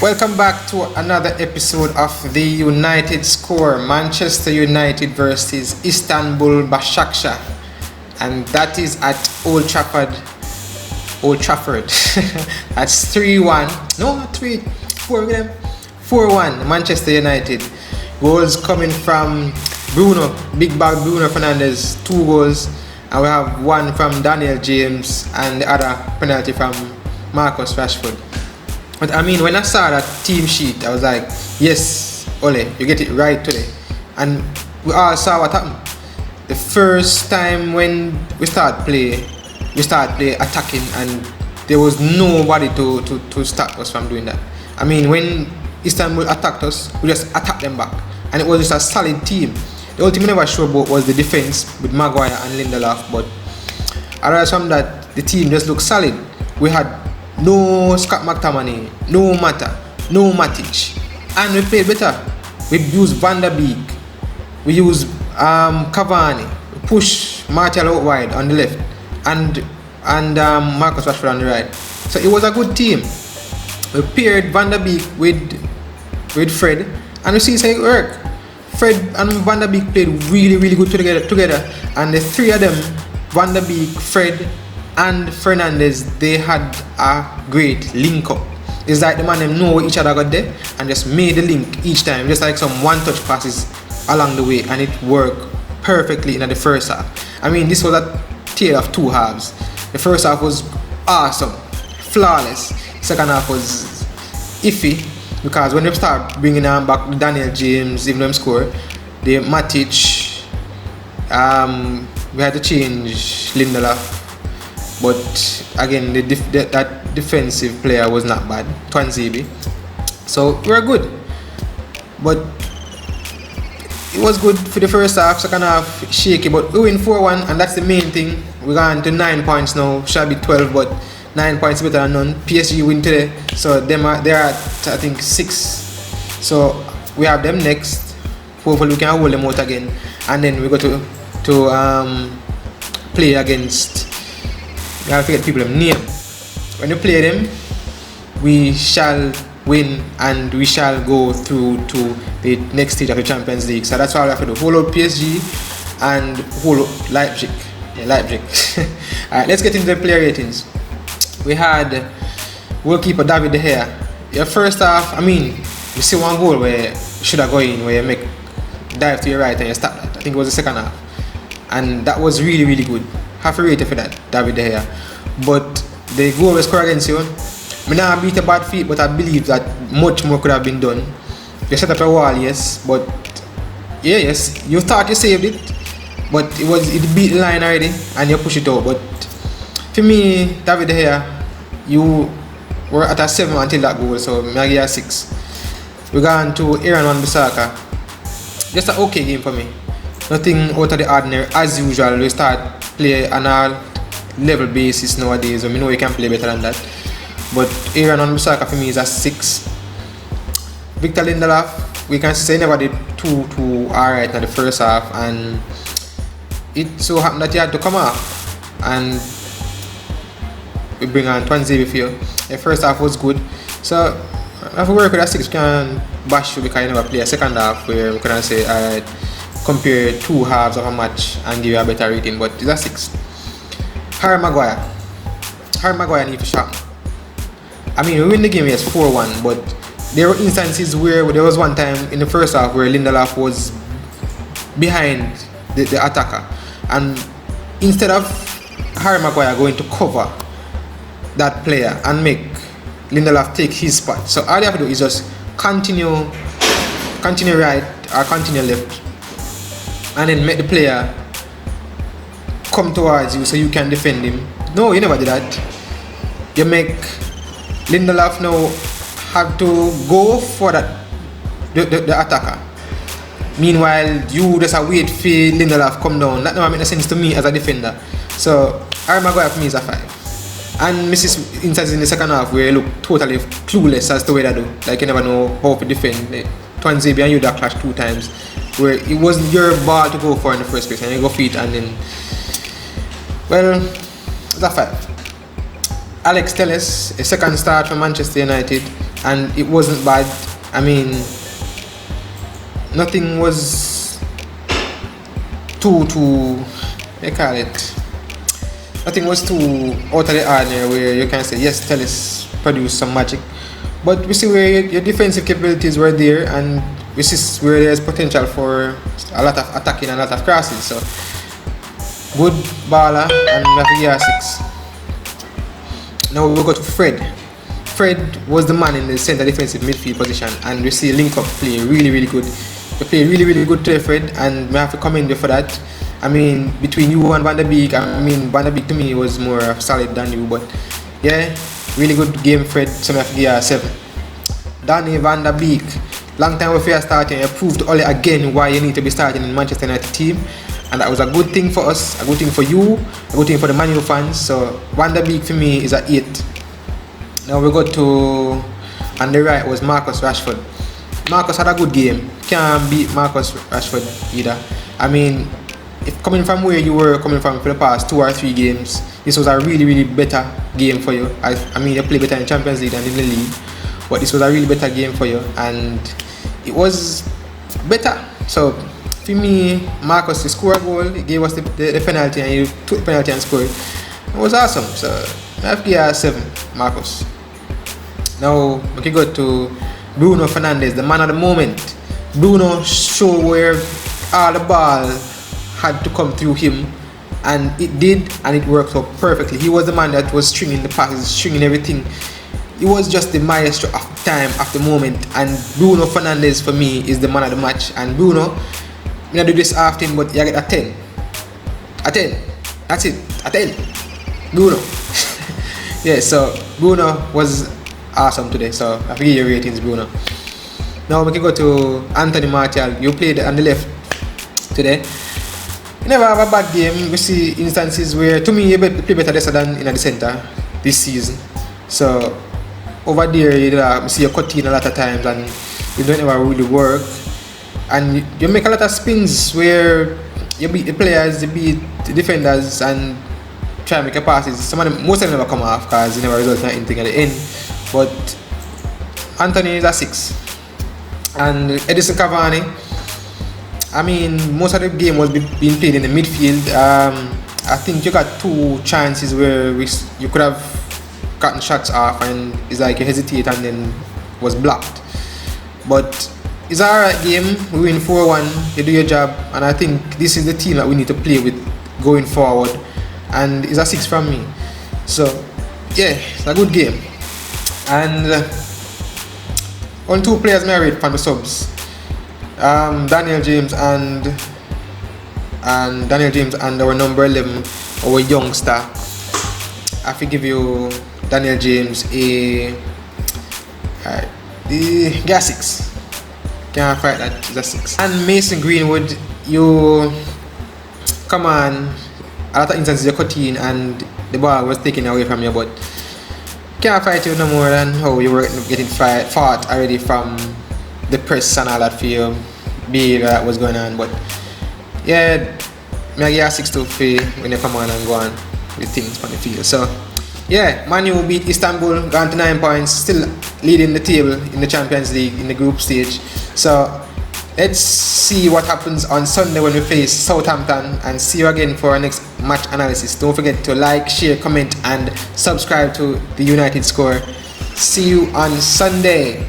Welcome back to another episode of the United Score, Manchester United versus Istanbul Basaksehir, and that is at Old Trafford. That's 3-1. No, 3-4 with them. 4-1 Manchester United. Goals coming from Bruno, big bag Bruno Fernandes, 2 goals, and we have one from Daniel James and the other penalty from Marcus Rashford. But I mean, when I saw that team sheet, I was like, yes, Ole, you get it right today. And we all saw what happened. The first time when we start play attacking, and there was nobody to stop us from doing that. I mean, when Istanbul attacked us, we just attacked them back. And it was just a solid team. The only thing we never sure about was the defense with Maguire and Lindelof, but other from that, the team just looked solid. We had no Scott McTominay, no Mata, no Matic, and we played better. We used Van der Beek, we used Cavani, we pushed Martial out wide on the left, and Marcus Rashford on the right. So it was a good team. We paired Van der Beek with Fred, and we see it work. Fred and Van der Beek played really good together, and the three of them, Van der Beek, Fred, and Fernandes, they had a great link up. It's like the man them know each other got there and just made the link each time, just like some one-touch passes along the way, and it worked perfectly in the first half. I mean, this was a tale of two halves. The first half was awesome, flawless. Second half was iffy, because when they start bringing back Daniel James, even them score, the Matic, we had to change Lindelof. But again, that defensive player was not bad, Twanzebe. So we were good. But it was good for the first half, second half shaky. But we win 4-1, and that's the main thing. We're going to 9 points now, should be 12, but 9 points better than none. PSG win today, so they're at, I think, 6. So we have them next. Hopefully we can hold them out again, and then we go to play against. I have to get people name. When we play them, we shall win and we shall go through to the next stage of the Champions League. So that's why we have to do. Hold out PSG and hold out Leipzig. Alright, let's get into the player ratings. We had goalkeeper David De Gea. Your first half, I mean, you see one goal where you should have gone in, where you make dive to your right and you stop that. I think it was the second half. And that was really good. Half a rating for that, David De Gea. But the goal was scored against you. I not beat a bad feat, but I believe that much more could have been done. You set up a wall, yes, but yes, you thought you saved it, but it beat the line already and you push it out. But for me, David De Gea, you were at a 7 until that goal, so I give you a 6. We gone to Iran Bissaka. Just an okay game for me. Nothing out of the ordinary. As usual, we start play on a level basis nowadays. I know you can play better than that. But Aaron Wan-Bissaka for me is a 6. Victor Lindelof, we can say never did too alright in the first half, and it so happened that he had to come off, and we bring on Twanzebe for you. The first half was good, so if we work with a 6, we can bash you because you never play a second half where we can say alright, compare 2 halves of a match and give you a better rating, but it's a 6. Harry Maguire need to sharpen. I mean, we win the game, yes, 4-1, but there were instances where there was one time in the first half where Lindelof was behind the attacker, and instead of Harry Maguire going to cover that player and make Lindelof take his spot, so all you have to do is just continue right or continue left, and then make the player come towards you so you can defend him. No, you never did that. You make Lindelof now have to go for the attacker. Meanwhile, you just wait for Lindelof come down. That never make no sense to me as a defender. So Harry Maguire for me is a 5. And Mrs. Instances in the second half where you look totally clueless as to what they do. Like you never know how to defend. Twanzebe and you that clash 2 times where it wasn't your ball to go for in the first place, and you go for it, and then, well, it's a 5. Alex Telles, a second start for Manchester United. and it wasn't bad. I mean, nothing was too I call it. Nothing was too out of the ordinary where you can say yes, Telles produced some magic. But we see where your defensive capabilities were there, and we see where there's potential for a lot of attacking and a lot of crosses. So good baller, and we have year 6. Now we go to Fred. Fred was the man in the center defensive midfield position, and we see link up play really good. You play really good today, Fred, and we have to commend you for that. I mean, between you and Van der Beek, I mean, Van der Beek to me was more solid than you, but yeah, really good game, Fred. So I have to give you 7. Danny Van der Beek, long time before you starting, you proved only again why you need to be starting in Manchester United team, and that was a good thing for us, a good thing for you, a good thing for the Man U fans. So Van der Beek for me is an 8. Now we go to, on the right was Marcus Rashford. Marcus had a good game. Can't beat Marcus Rashford either. I mean, if coming from where you were coming from for the past 2 or 3 games, this was a really better game for you. I mean, you play better in Champions League than in the league, but this was a really better game for you, and it was better. So for me, Marcus, he scored a goal, he gave us the penalty, and he took the penalty and scored. It was awesome. So I have to give 7, Marcus. Now we can go to Bruno Fernandes, the man of the moment. Bruno showed where all the ball had to come through him, and it did, and it worked out perfectly. He was the man that was stringing the passes, stringing everything. He was just the maestro of time, of the moment, and Bruno Fernandes for me is the man of the match. And Bruno, I don't do this often, but you get a 10. A 10. That's it. A 10. Bruno. Yeah, so Bruno was awesome today. So I give you ratings, Bruno. Now we can go to Anthony Martial. You played on the left today. You never have a bad game. We see instances where, to me, you play better than in the center this season. So over there, you see you cut in a lot of times, and you don't ever really work. And you make a lot of spins where you beat the players, you beat the defenders, and try to make a passes. Most of them never come off because you never result in anything at the end. But Anthony is a 6. And Edison Cavani, I mean, most of the game was being played in the midfield. I think you got 2 chances where you could have gotten shots off, and it's like you hesitate and then was blocked. But it's an alright game. We win 4-1. You do your job, and I think this is the team that we need to play with going forward. And it's a 6 from me. So yeah, it's a good game. And only 2 players married from the subs. Daniel James and our number 11, our youngster. I have to give you Daniel James a 6. Can't fight that. It's a 6. And Mason Greenwood, you come on. A lot of instances you cut in and the ball was taken away from you, but can't fight you no more than how you were getting fought already from the press and all that for your behavior that was going on. But yeah, I give a 6 to free when you come on and go on with things on the field. So yeah, Man U beat Istanbul, gone to 9 points, still leading the table in the Champions League in the group stage. So let's see what happens on Sunday when we face Southampton, and see you again for our next match analysis. Don't forget to like, share, comment, and subscribe to the United Score. See you on Sunday.